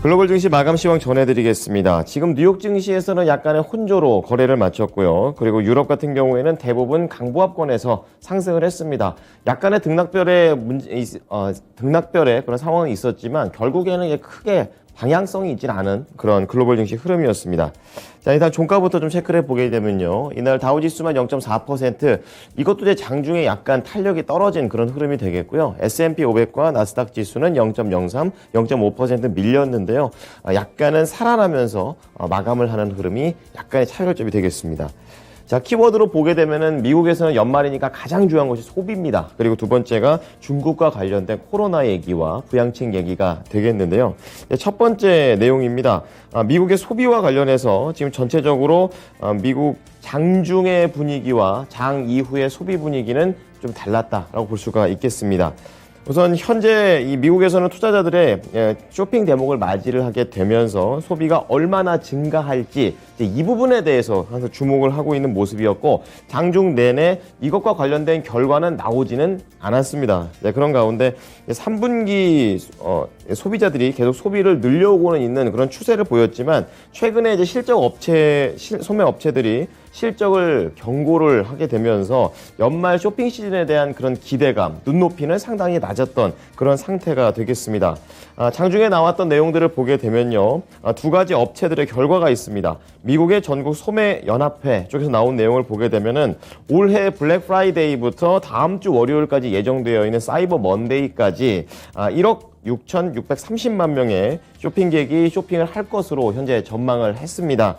글로벌 증시 마감 시황 전해드리겠습니다. 지금 뉴욕 증시에서는 약간의 혼조로 거래를 마쳤고요. 그리고 유럽 같은 경우에는 대부분 강보합권에서 상승을 했습니다. 약간의 등락별의 그런 상황이 있었지만 결국에는 크게 방향성이 있지는 않은 그런 글로벌 증시 흐름이었습니다. 자, 일단 종가부터 좀 체크를 해보게 되면요. 이날 다우지수만 0.4%, 이것도 이제 장중에 약간 탄력이 떨어진 그런 흐름이 되겠고요. S&P 500과 나스닥 지수는 0.03, 0.5% 밀렸는데요. 약간은 살아나면서 마감을 하는 흐름이 약간의 차별점이 되겠습니다. 자, 키워드로 보게 되면은 미국에서는 연말이니까 가장 중요한 것이 소비입니다. 그리고 두 번째가 중국과 관련된 코로나 얘기와 부양책 얘기가 되겠는데요. 첫 번째 내용입니다. 미국의 소비와 관련해서 지금 전체적으로 미국 장중의 분위기와 장 이후의 소비 분위기는 좀 달랐다라고 볼 수가 있겠습니다. 우선 현재 이 미국에서는 투자자들의 쇼핑 대목을 맞이를 하게 되면서 소비가 얼마나 증가할지 이 부분에 대해서 항상 주목을 하고 있는 모습이었고, 장중 내내 이것과 관련된 결과는 나오지는 않았습니다. 그런 가운데 3분기 소비자들이 계속 소비를 늘려오고는 있는 그런 추세를 보였지만, 최근에 이제 소매 업체들이 실적을 경고를 하게 되면서 연말 쇼핑 시즌에 대한 그런 기대감, 눈높이는 상당히 낮았던 그런 상태가 되겠습니다. 장중에 나왔던 내용들을 보게 되면요. 두 가지 업체들의 결과가 있습니다. 미국의 전국 소매연합회 쪽에서 나온 내용을 보게 되면은 올해 블랙 프라이데이부터 다음 주 월요일까지 예정되어 있는 사이버 먼데이까지 1억 6,630만 명의 쇼핑객이 쇼핑을 할 것으로 현재 전망을 했습니다.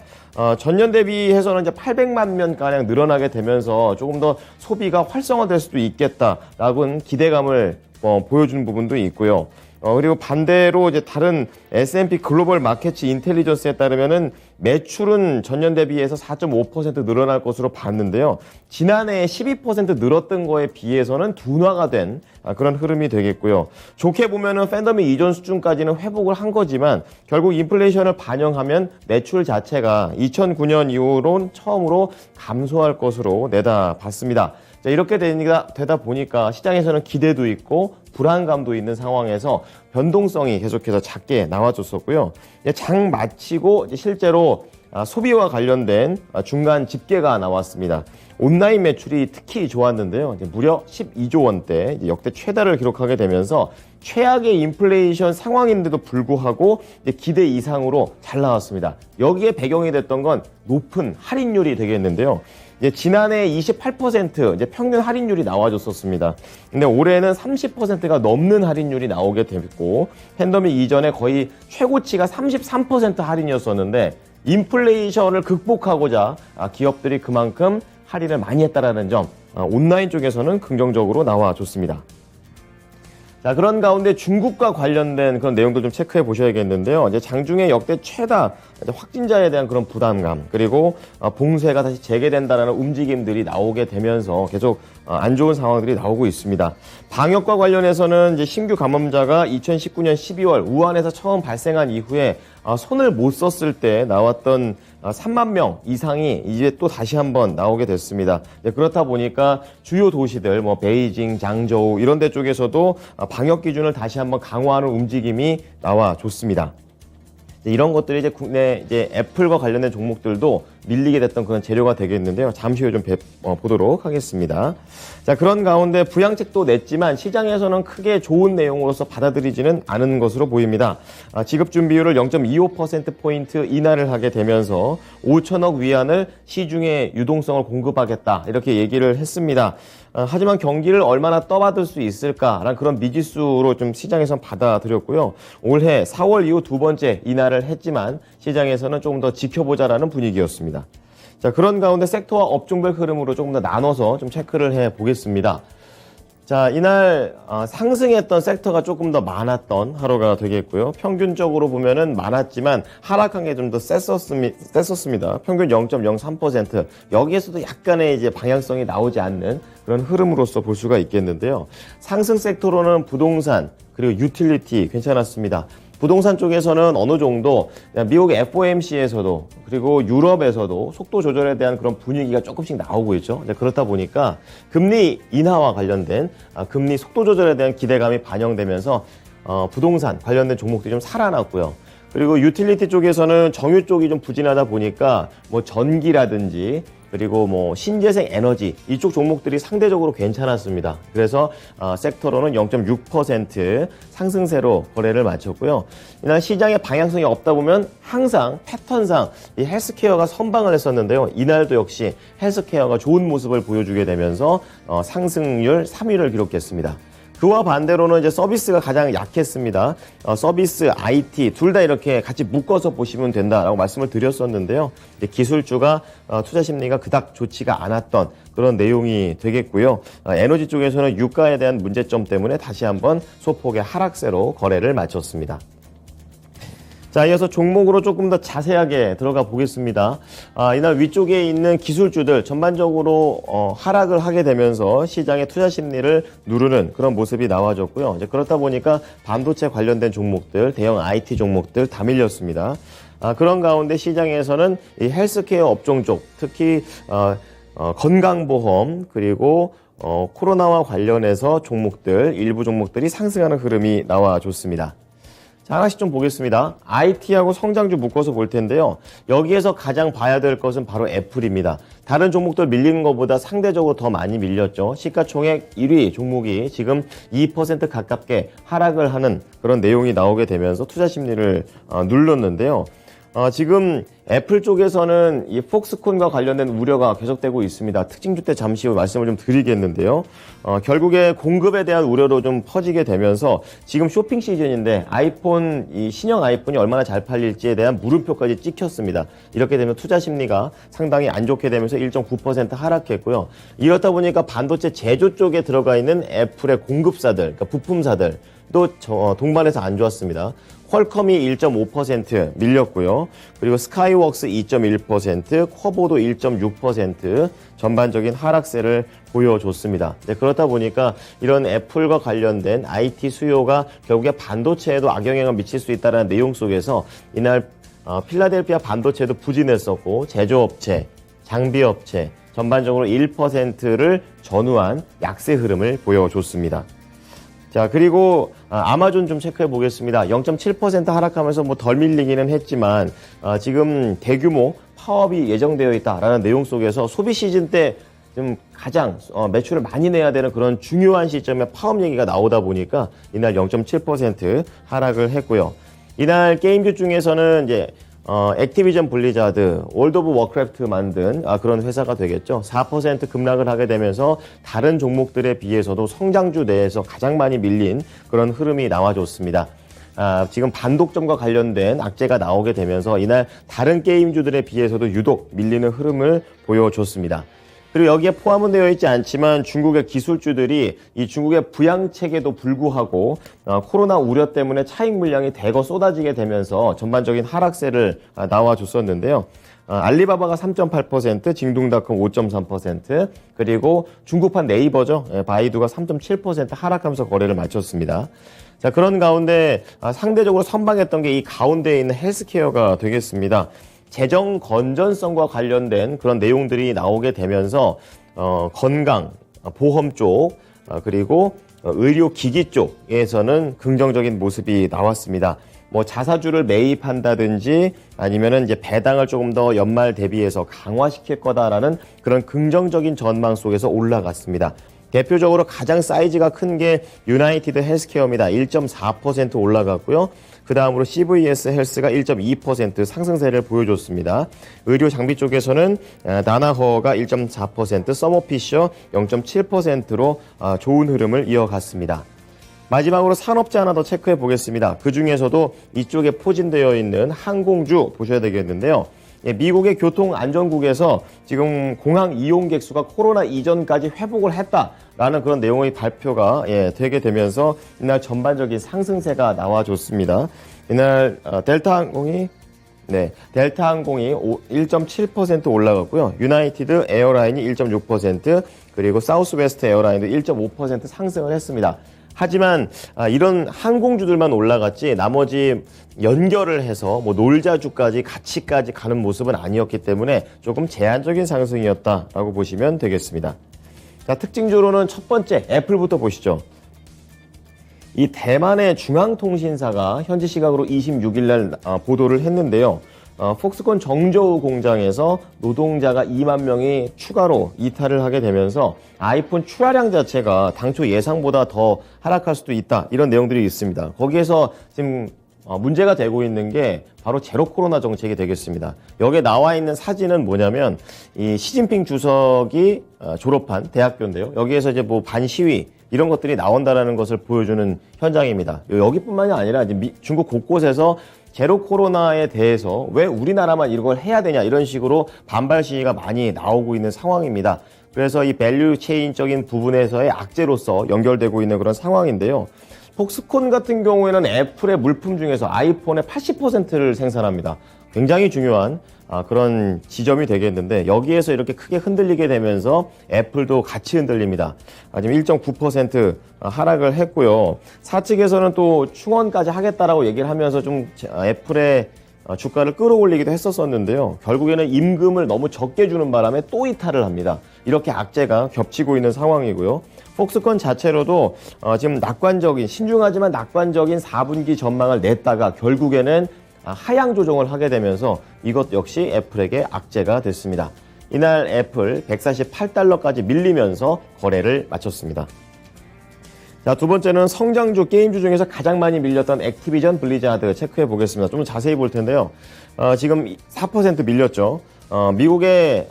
전년 대비해서는 이제 800만 명가량 늘어나게 되면서 조금 더 소비가 활성화될 수도 있겠다라는 기대감을 보여주는 부분도 있고요. 그리고 반대로 이제 다른 S&P 글로벌 마켓 인텔리전스에 따르면은 매출은 전년 대비해서 4.5% 늘어날 것으로 봤는데요. 지난해에 12% 늘었던 거에 비해서는 둔화가 된 그런 흐름이 되겠고요. 좋게 보면은 팬더믹 이전 수준까지는 회복을 한 거지만 결국 인플레이션을 반영하면 매출 자체가 2009년 이후로 처음으로 감소할 것으로 내다봤습니다. 자, 이렇게 되다 보니까 시장에서는 기대도 있고 불안감도 있는 상황에서 변동성이 계속해서 작게 나와줬었고요. 장 마치고 이제 실제로 소비와 관련된 중간 집계가 나왔습니다. 온라인 매출이 특히 좋았는데요. 이제 무려 12조 원대 역대 최다를 기록하게 되면서 최악의 인플레이션 상황인데도 불구하고 기대 이상으로 잘 나왔습니다. 여기에 배경이 됐던 건 높은 할인율이 되겠는데요. 지난해 28% 이제 평균 할인율이 나와줬었습니다. 근데 올해는 30%가 넘는 할인율이 나오게 됐고, 팬데믹 이전에 거의 최고치가 33% 할인이었었는데 인플레이션을 극복하고자 기업들이 그만큼 할인을 많이 했다라는 점, 온라인 쪽에서는 긍정적으로 나와줬습니다. 자, 그런 가운데 중국과 관련된 그런 내용도 좀 체크해 보셔야겠는데요. 이제 장중에 역대 최다 확진자에 대한 그런 부담감, 그리고 봉쇄가 다시 재개된다라는 움직임들이 나오게 되면서 계속 안 좋은 상황들이 나오고 있습니다. 방역과 관련해서는 이제 신규 감염자가 2019년 12월 우한에서 처음 발생한 이후에 손을 못 썼을 때 나왔던 3만 명 이상이 이제 또 다시 한번 나오게 됐습니다. 그렇다 보니까 주요 도시들, 베이징, 장저우 이런 데 쪽에서도 방역 기준을 다시 한번 강화하는 움직임이 나와줬습니다. 이런 것들이 이제 국내 애플과 관련된 종목들도 밀리게 됐던 그런 재료가 되겠는데요. 잠시 후에 좀 보도록 하겠습니다. 자, 그런 가운데 부양책도 냈지만 시장에서는 크게 좋은 내용으로서 받아들이지는 않은 것으로 보입니다. 지급 준비율을 0.25%포인트 인하를 하게 되면서 5천억 위안을 시중에 유동성을 공급하겠다 이렇게 얘기를 했습니다. 하지만 경기를 얼마나 떠받을 수 있을까라는 그런 미지수로 좀 시장에선 받아들였고요. 올해 4월 이후 두 번째 인하를 했지만 시장에서는 조금 더 지켜보자라는 분위기였습니다. 자, 그런 가운데 섹터와 업종별 흐름으로 조금 더 나눠서 좀 체크를 해 보겠습니다. 자, 이날 상승했던 섹터가 조금 더 많았던 하루가 되겠고요. 평균적으로 보면은 많았지만 하락한 게 좀 더 셌었습니다. 평균 0.03%. 여기에서도 약간의 이제 방향성이 나오지 않는 그런 흐름으로서 볼 수가 있겠는데요. 상승 섹터로는 부동산 그리고 유틸리티 괜찮았습니다. 부동산 쪽에서는 어느 정도 미국 FOMC에서도 그리고 유럽에서도 속도 조절에 대한 그런 분위기가 조금씩 나오고 있죠. 그렇다 보니까 금리 인하와 관련된 금리 속도 조절에 대한 기대감이 반영되면서 부동산 관련된 종목들이 좀 살아났고요. 그리고 유틸리티 쪽에서는 정유 쪽이 좀 부진하다 보니까 뭐 전기라든지 그리고 뭐 신재생 에너지 이쪽 종목들이 상대적으로 괜찮았습니다. 그래서 섹터로는 0.6% 상승세로 거래를 마쳤고요. 이날 시장의 방향성이 없다 보면 항상 패턴상 이 헬스케어가 선방을 했었는데요. 이날도 역시 헬스케어가 좋은 모습을 보여주게 되면서 상승률 3위를 기록했습니다. 그와 반대로는 이제 서비스가 가장 약했습니다. 서비스, IT 둘 다 이렇게 같이 묶어서 보시면 된다라고 말씀을 드렸었는데요. 기술주가 투자 심리가 그닥 좋지가 않았던 그런 내용이 되겠고요. 에너지 쪽에서는 유가에 대한 문제점 때문에 다시 한번 소폭의 하락세로 거래를 마쳤습니다. 자, 이어서 종목으로 조금 더 자세하게 들어가 보겠습니다. 이날 위쪽에 있는 기술주들 전반적으로 하락을 하게 되면서 시장의 투자 심리를 누르는 그런 모습이 나와졌고요. 이제 그렇다 보니까 반도체 관련된 종목들, 대형 IT 종목들 다 밀렸습니다. 그런 가운데 시장에서는 이 헬스케어 업종 쪽, 특히 건강보험 그리고 코로나와 관련해서 종목들, 일부 종목들이 상승하는 흐름이 나와줬습니다. 자, 하나씩 좀 보겠습니다. IT하고 성장주 묶어서 볼 텐데요. 여기에서 가장 봐야 될 것은 바로 애플입니다. 다른 종목들 밀리는 것보다 상대적으로 더 많이 밀렸죠. 시가총액 1위 종목이 지금 2% 가깝게 하락을 하는 그런 내용이 나오게 되면서 투자 심리를 눌렀는데요. 지금 애플 쪽에서는 이 폭스콘과 관련된 우려가 계속되고 있습니다. 특징주 때 잠시 후 말씀을 좀 드리겠는데요. 결국에 공급에 대한 우려로 좀 퍼지게 되면서 지금 쇼핑 시즌인데 이 신형 아이폰이 얼마나 잘 팔릴지에 대한 물음표까지 찍혔습니다. 이렇게 되면 투자 심리가 상당히 안 좋게 되면서 1.9% 하락했고요. 이렇다 보니까 반도체 제조 쪽에 들어가 있는 애플의 공급사들, 그러니까 부품사들도 동반해서 안 좋았습니다. 퀄컴이 1.5% 밀렸고요. 그리고 스카이웍스 2.1%, 쿼보도 1.6% 전반적인 하락세를 보여줬습니다. 네, 그렇다 보니까 이런 애플과 관련된 IT 수요가 결국에 반도체에도 악영향을 미칠 수 있다는 내용 속에서 이날 필라델피아 반도체도 부진했었고 제조업체, 장비업체 전반적으로 1%를 전후한 약세 흐름을 보여줬습니다. 자, 그리고 아마존 좀 체크해 보겠습니다. 0.7% 하락하면서 뭐 덜 밀리기는 했지만 지금 대규모 파업이 예정되어 있다라는 내용 속에서 소비 시즌 때 좀 가장 매출을 많이 내야 되는 그런 중요한 시점에 파업 얘기가 나오다 보니까 이날 0.7% 하락을 했고요. 이날 게임주 중에서는 이제 액티비전 블리자드, 월드 오브 워크래프트 만든 그런 회사가 되겠죠. 4% 급락을 하게 되면서 다른 종목들에 비해서도 성장주 내에서 가장 많이 밀린 그런 흐름이 나와줬습니다. 지금 반독점과 관련된 악재가 나오게 되면서 이날 다른 게임주들에 비해서도 유독 밀리는 흐름을 보여줬습니다. 그리고 여기에 포함은 되어 있지 않지만 중국의 기술주들이 이 중국의 부양책에도 불구하고 코로나 우려 때문에 차익 물량이 대거 쏟아지게 되면서 전반적인 하락세를 나와줬었는데요. 알리바바가 3.8%, 징둥닷컴 5.3%, 그리고 중국판 네이버죠. 바이두가 3.7% 하락하면서 거래를 마쳤습니다. 자, 그런 가운데 상대적으로 선방했던 게 이 가운데에 있는 헬스케어가 되겠습니다. 재정 건전성과 관련된 그런 내용들이 나오게 되면서 건강, 보험 쪽, 그리고 의료기기 쪽에서는 긍정적인 모습이 나왔습니다. 뭐 자사주를 매입한다든지 아니면은 이제 배당을 조금 더 연말 대비해서 강화시킬 거다라는 그런 긍정적인 전망 속에서 올라갔습니다. 대표적으로 가장 사이즈가 큰 게 유나이티드 헬스케어입니다. 1.4% 올라갔고요. 그 다음으로 CVS 헬스가 1.2% 상승세를 보여줬습니다. 의료 장비 쪽에서는 나나허가 1.4%, 서머피셔 0.7%로 좋은 흐름을 이어갔습니다. 마지막으로 산업재 하나 더 체크해 보겠습니다. 그 중에서도 이쪽에 포진되어 있는 항공주 보셔야 되겠는데요. 미국의 교통안전국에서 지금 공항 이용객 수가 코로나 이전까지 회복을 했다라는 그런 내용의 발표가 되게 되면서 이날 전반적인 상승세가 나와줬습니다. 이날 델타항공이 1.7% 올라갔고요. 유나이티드 에어라인이 1.6%, 그리고 사우스웨스트 에어라인도 1.5% 상승을 했습니다. 하지만 이런 항공주들만 올라갔지 나머지 연결을 해서 뭐 놀자주까지 같이까지 가는 모습은 아니었기 때문에 조금 제한적인 상승이었다라고 보시면 되겠습니다. 자, 특징주로는 첫 번째 애플부터 보시죠. 이 대만의 중앙통신사가 현지 시각으로 26일 날 보도를 했는데요. 폭스콘 정저우 공장에서 노동자가 2만 명이 추가로 이탈을 하게 되면서 아이폰 출하량 자체가 당초 예상보다 더 하락할 수도 있다. 이런 내용들이 있습니다. 거기에서 지금 문제가 되고 있는 게 바로 제로 코로나 정책이 되겠습니다. 여기에 나와 있는 사진은 뭐냐면 이 시진핑 주석이 졸업한 대학교인데요. 여기에서 이제 뭐 반시위 이런 것들이 나온다라는 것을 보여주는 현장입니다. 여기뿐만이 아니라 이제 중국 곳곳에서 제로 코로나에 대해서 왜 우리나라만 이걸 해야 되냐 이런 식으로 반발 시위가 많이 나오고 있는 상황입니다. 그래서 이 밸류 체인적인 부분에서의 악재로서 연결되고 있는 그런 상황인데요. 폭스콘 같은 경우에는 애플의 물품 중에서 아이폰의 80%를 생산합니다. 굉장히 중요한 그런 지점이 되겠는데 여기에서 이렇게 크게 흔들리게 되면서 애플도 같이 흔들립니다. 지금 1.9% 하락을 했고요. 사측에서는 또 충원까지 하겠다라고 얘기를 하면서 좀 애플의 주가를 끌어올리기도 했었는데요. 결국에는 임금을 너무 적게 주는 바람에 또 이탈을 합니다. 이렇게 악재가 겹치고 있는 상황이고요. 폭스콘 자체로도 지금 낙관적인 신중하지만 낙관적인 4분기 전망을 냈다가 결국에는 하향 조정을 하게 되면서 이것 역시 애플에게 악재가 됐습니다. 이날 애플 148달러까지 밀리면서 거래를 마쳤습니다. 자, 두 번째는 성장주 게임주 중에서 가장 많이 밀렸던 액티비전 블리자드 체크해 보겠습니다. 좀 자세히 볼 텐데요. 지금 4% 밀렸죠. 미국의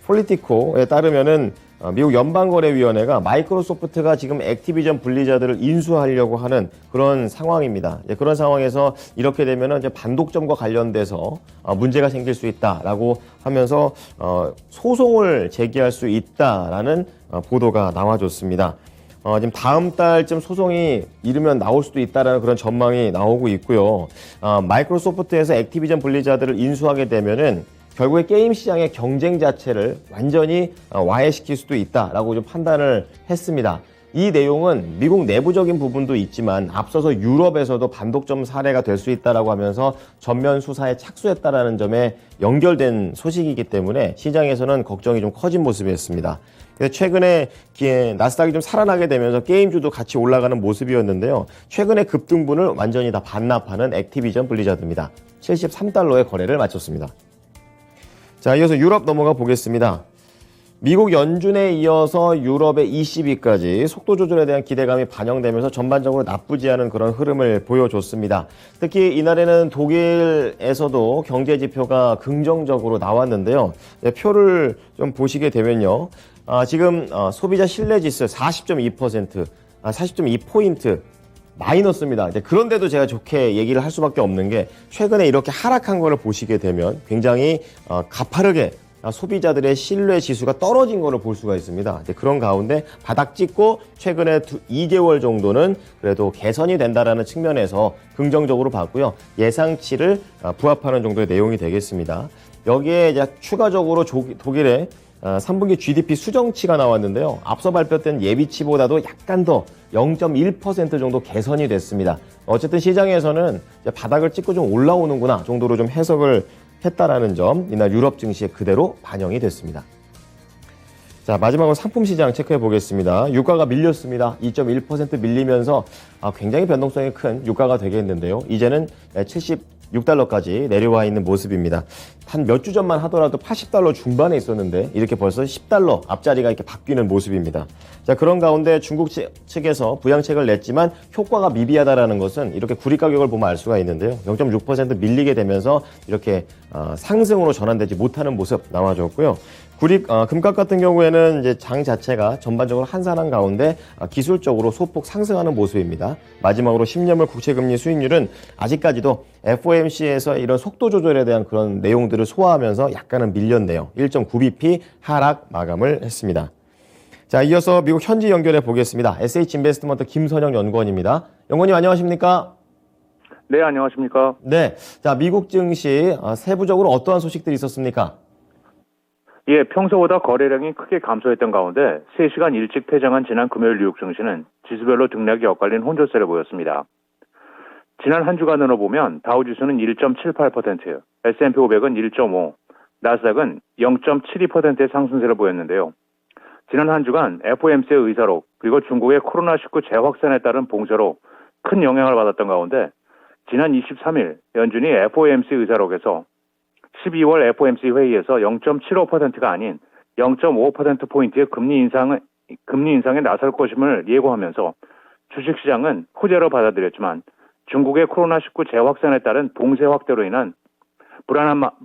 폴리티코에 따르면은 미국 연방거래위원회가 마이크로소프트가 지금 액티비전 블리자드를 인수하려고 하는 그런 상황입니다. 그런 상황에서 이렇게 되면은 이제 반독점과 관련돼서 문제가 생길 수 있다라고 하면서 소송을 제기할 수 있다라는 보도가 나와줬습니다. 지금 다음 달쯤 소송이 이르면 나올 수도 있다라는 그런 전망이 나오고 있고요. 마이크로소프트에서 액티비전 블리자드를 인수하게 되면은 결국에 게임 시장의 경쟁 자체를 완전히 와해시킬 수도 있다라고 좀 판단을 했습니다. 이 내용은 미국 내부적인 부분도 있지만 앞서서 유럽에서도 반독점 사례가 될 수 있다라고 하면서 전면 수사에 착수했다라는 점에 연결된 소식이기 때문에 시장에서는 걱정이 좀 커진 모습이었습니다. 최근에 나스닥이 좀 살아나게 되면서 게임주도 같이 올라가는 모습이었는데요. 최근에 급등분을 완전히 다 반납하는 액티비전 블리자드입니다. 73달러의 거래를 마쳤습니다. 자, 이어서 유럽 넘어가 보겠습니다. 미국 연준에 이어서 유럽의 ECB까지 속도 조절에 대한 기대감이 반영되면서 전반적으로 나쁘지 않은 그런 흐름을 보여줬습니다. 특히 이날에는 독일에서도 경제 지표가 긍정적으로 나왔는데요. 표를 좀 보시게 되면요. 지금 소비자 신뢰지수 40.2%, 40.2포인트 마이너스입니다. 그런데도 제가 좋게 얘기를 할 수밖에 없는 게 최근에 이렇게 하락한 거를 보시게 되면 굉장히 가파르게 소비자들의 신뢰 지수가 떨어진 거를 볼 수가 있습니다. 그런 가운데 바닥 찍고 최근에 2개월 정도는 그래도 개선이 된다라는 측면에서 긍정적으로 봤고요. 예상치를 부합하는 정도의 내용이 되겠습니다. 여기에 이제 추가적으로 독일의 3분기 GDP 수정치가 나왔는데요. 앞서 발표된 예비치보다도 약간 더 0.1% 정도 개선이 됐습니다. 어쨌든 시장에서는 이제 바닥을 찍고 좀 올라오는구나 정도로 좀 해석을 했다라는 점, 이날 유럽 증시에 그대로 반영이 됐습니다. 자, 마지막으로 상품 시장 체크해 보겠습니다. 유가가 밀렸습니다. 2.1% 밀리면서 굉장히 변동성이 큰 유가가 되겠는데요. 이제는 76달러까지 내려와 있는 모습입니다. 한 몇 주 전만 하더라도 80달러 중반에 있었는데 이렇게 벌써 10달러 앞자리가 이렇게 바뀌는 모습입니다. 자, 그런 가운데 중국 측에서 부양책을 냈지만 효과가 미비하다라는 것은 이렇게 구리 가격을 보면 알 수가 있는데요. 0.6% 밀리게 되면서 이렇게 상승으로 전환되지 못하는 모습 나와줬고요. 금값 같은 경우에는 이제 장 자체가 전반적으로 한산한 가운데 기술적으로 소폭 상승하는 모습입니다. 마지막으로 10년물 국채금리 수익률은 아직까지도 FOMC에서 이런 속도 조절에 대한 그런 내용들을 소화하면서 약간은 밀렸네요. 1.9bp 하락 마감을 했습니다. 자, 이어서 미국 현지 연결해 보겠습니다. SH인베스트먼트 김선영 연구원입니다. 연구원님 안녕하십니까? 네, 안녕하십니까? 네, 자, 미국 증시 세부적으로 어떠한 소식들이 있었습니까? 예, 평소보다 거래량이 크게 감소했던 가운데 3시간 일찍 폐장한 지난 금요일 뉴욕 증시는 지수별로 등락이 엇갈린 혼조세를 보였습니다. 지난 한 주간으로 보면 다우지수는 1.78%, S&P 500은 1.5%, 나스닥은 0.72%의 상승세를 보였는데요. 지난 한 주간 FOMC의 의사록 그리고 중국의 코로나19 재확산에 따른 봉쇄로 큰 영향을 받았던 가운데 지난 23일 연준이 FOMC 의사록에서 12월 FOMC 회의에서 0.75%가 아닌 0.5%포인트의 금리 인상에 나설 것임을 예고하면서 주식시장은 호재로 받아들였지만 중국의 코로나19 재확산에 따른 봉쇄 확대로 인한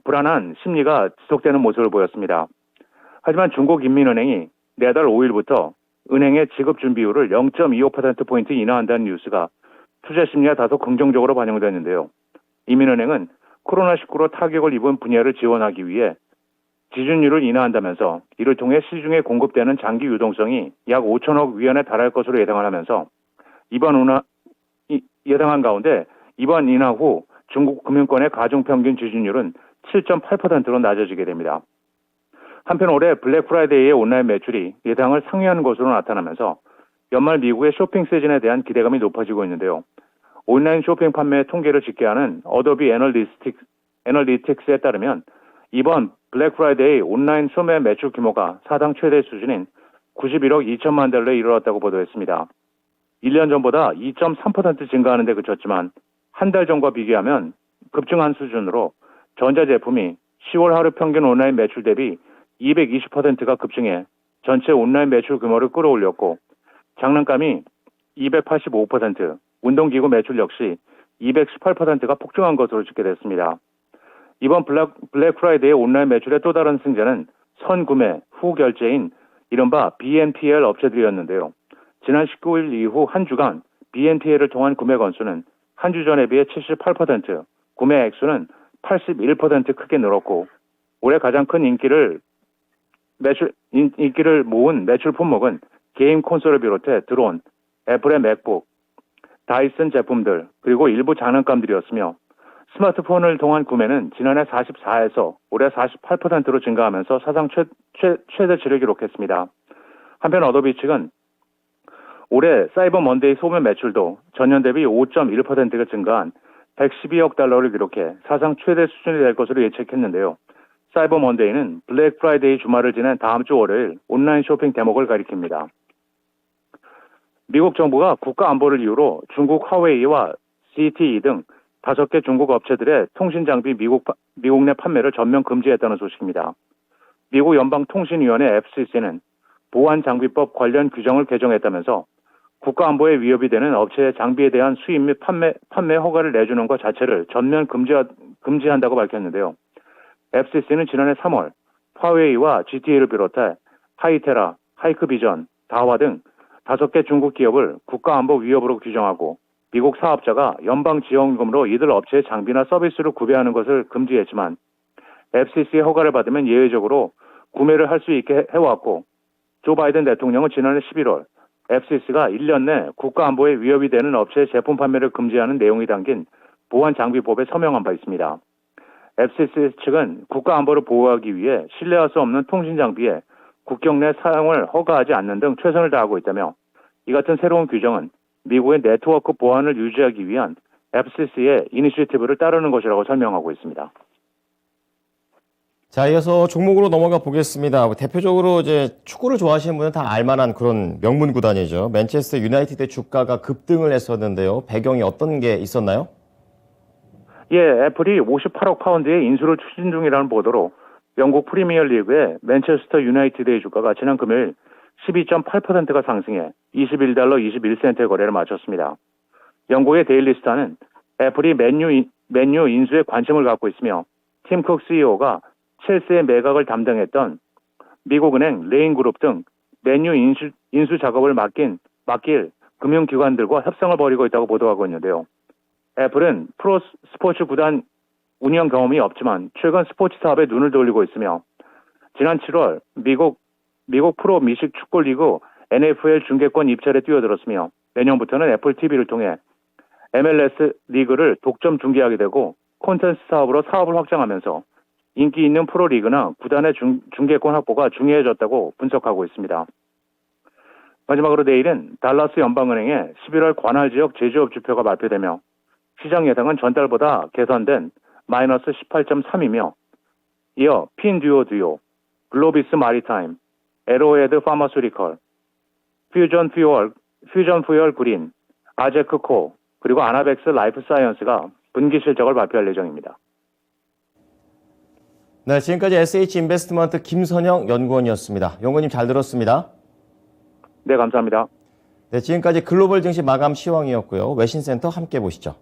불안한 심리가 지속되는 모습을 보였습니다. 하지만 중국인민은행이 내달 5일부터 은행의 지급 준비율을 0.25%포인트 인하한다는 뉴스가 투자 심리가 다소 긍정적으로 반영됐는데요. 인민은행은 코로나19로 타격을 입은 분야를 지원하기 위해 지준율을 인하한다면서 이를 통해 시중에 공급되는 장기 유동성이 약 5천억 위안에 달할 것으로 예상을 하면서 예상한 가운데 이번 인하 후 중국 금융권의 가중평균 지준율은 7.8%로 낮아지게 됩니다. 한편 올해 블랙 프라이데이의 온라인 매출이 예상을 상회하는 것으로 나타나면서 연말 미국의 쇼핑 시즌에 대한 기대감이 높아지고 있는데요. 온라인 쇼핑 판매 통계를 집계하는 어도비 애널리틱스에 따르면 이번 블랙 프라이데이 온라인 소매 매출 규모가 사상 최대 수준인 91억 2천만 달러에 이르렀다고 보도했습니다. 1년 전보다 2.3% 증가하는 데 그쳤지만 한 달 전과 비교하면 급증한 수준으로 전자제품이 10월 하루 평균 온라인 매출 대비 220%가 급증해 전체 온라인 매출 규모를 끌어올렸고 장난감이 285%, 운동기구 매출 역시 218%가 폭증한 것으로 집계됐습니다. 이번 블랙 프라이데이 온라인 매출의 또 다른 승자는 선구매, 후 결제인 이른바 BNPL 업체들이었는데요. 지난 19일 이후 한 주간 BNPL을 통한 구매 건수는 한 주 전에 비해 78%, 구매 액수는 81% 크게 늘었고 올해 가장 큰 인기를 모은 매출 품목은 게임 콘솔을 비롯해 드론, 애플의 맥북, 다이슨 제품들, 그리고 일부 장난감들이었으며 스마트폰을 통한 구매는 지난해 44에서 올해 48%로 증가하면서 사상 최대치를 기록했습니다. 한편 어도비 측은 올해 사이버 먼데이 소매 매출도 전년 대비 5.1%가 증가한 112억 달러를 기록해 사상 최대 수준이 될 것으로 예측했는데요. 사이버 먼데이는 블랙 프라이데이 주말을 지낸 다음 주 월요일 온라인 쇼핑 대목을 가리킵니다. 미국 정부가 국가 안보를 이유로 중국 화웨이와 ZTE 등 5개 중국 업체들의 통신 장비 미국 내 판매를 전면 금지했다는 소식입니다. 미국 연방통신위원회 FCC는 보안 장비법 관련 규정을 개정했다면서 국가 안보에 위협이 되는 업체의 장비에 대한 수입 및 판매 허가를 내주는 것 자체를 전면 금지한다고 밝혔는데요. FCC는 지난해 3월 화웨이와 GTA를 비롯해 하이테라, 하이크비전, 다화 등 5개 중국 기업을 국가안보 위협으로 규정하고 미국 사업자가 연방 지원금으로 이들 업체의 장비나 서비스를 구매하는 것을 금지했지만 FCC의 허가를 받으면 예외적으로 구매를 할 수 있게 해왔고 조 바이든 대통령은 지난해 11월 FCC가 1년 내 국가안보에 위협이 되는 업체의 제품 판매를 금지하는 내용이 담긴 보안장비법에 서명한 바 있습니다. FCC 측은 국가안보를 보호하기 위해 신뢰할 수 없는 통신장비에 국경 내 사용을 허가하지 않는 등 최선을 다하고 있다며 이 같은 새로운 규정은 미국의 네트워크 보안을 유지하기 위한 FCC의 이니셔티브를 따르는 것이라고 설명하고 있습니다. 자, 이어서 종목으로 넘어가 보겠습니다. 대표적으로 이제 축구를 좋아하시는 분은 다 알만한 그런 명문 구단이죠. 맨체스터 유나이티드의 주가가 급등을 했었는데요. 배경이 어떤 게 있었나요? 예, 애플이 58억 파운드의 인수를 추진 중이라는 보도로 영국 프리미어 리그의 맨체스터 유나이티드의 주가가 지난 금요일 12.8%가 상승해 21달러 21센트의 거래를 마쳤습니다. 영국의 데일리 스타는 애플이 맨유 인수에 관심을 갖고 있으며 팀 쿡 CEO가 첼시의 매각을 담당했던 미국은행 레인그룹 등 맨유 인수 작업을 맡길 금융기관들과 협상을 벌이고 있다고 보도하고 있는데요. 애플은 프로 스포츠 구단 운영 경험이 없지만 최근 스포츠 사업에 눈을 돌리고 있으며 지난 7월 미국 프로 미식 축구 리그 NFL 중계권 입찰에 뛰어들었으며 내년부터는 애플 TV를 통해 MLS 리그를 독점 중계하게 되고 콘텐츠 사업으로 사업을 확장하면서 인기 있는 프로 리그나 구단의 중계권 확보가 중요해졌다고 분석하고 있습니다. 마지막으로 내일은 달라스 연방은행의 11월 관할 지역 제조업 지표가 발표되며 시장 예상은 전달보다 개선된 마이너스 18.3이며 이어 핀듀오, 글로비스 마리타임, 에로헤드 파마스리컬, 퓨전 퓨얼 그린, 아제크코, 그리고 아나벡스 라이프 사이언스가 분기 실적을 발표할 예정입니다. 네, 지금까지 SH인베스트먼트 김선영 연구원이었습니다. 연구원님 잘 들었습니다. 네, 감사합니다. 네, 지금까지 글로벌 증시 마감 시황이었고요. 외신센터 함께 보시죠.